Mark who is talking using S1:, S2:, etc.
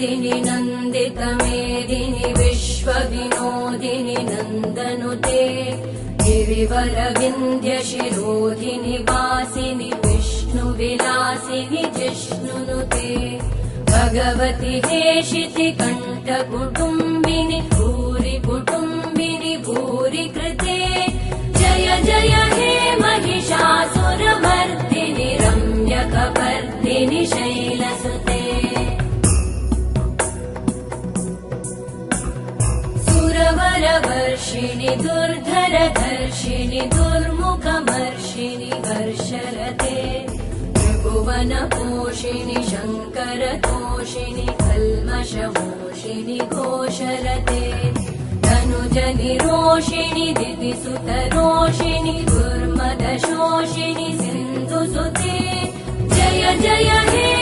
S1: नन्दिनि नन्दितमेदिनि विश्वविनोदिनि नन्दनुते गिरिवरविन्ध्यशिरोधिनि वासिनि विष्णुविलासिनि जिष्णुनुते भगवति हेशिति कण्ठकुटुम्बिनि भूरि कुटुम्बिनि भूरि कृते जय जय हे महिषासुरमर्दिनि रम्यकपर्दिनि शैलसुते सुरवरवर्षिणि दुर्धरधर्षिणि दुर्मुखमर्षिणि हर्षरते त्रिभुवनपोषिणि शङ्करतोषिणि कल्मषमोषिणि घोषरते तनुजनिरोषिणि दितिसुतरोषिणि दुर्मदशोषिणि सिन्धुसुते जय जय हे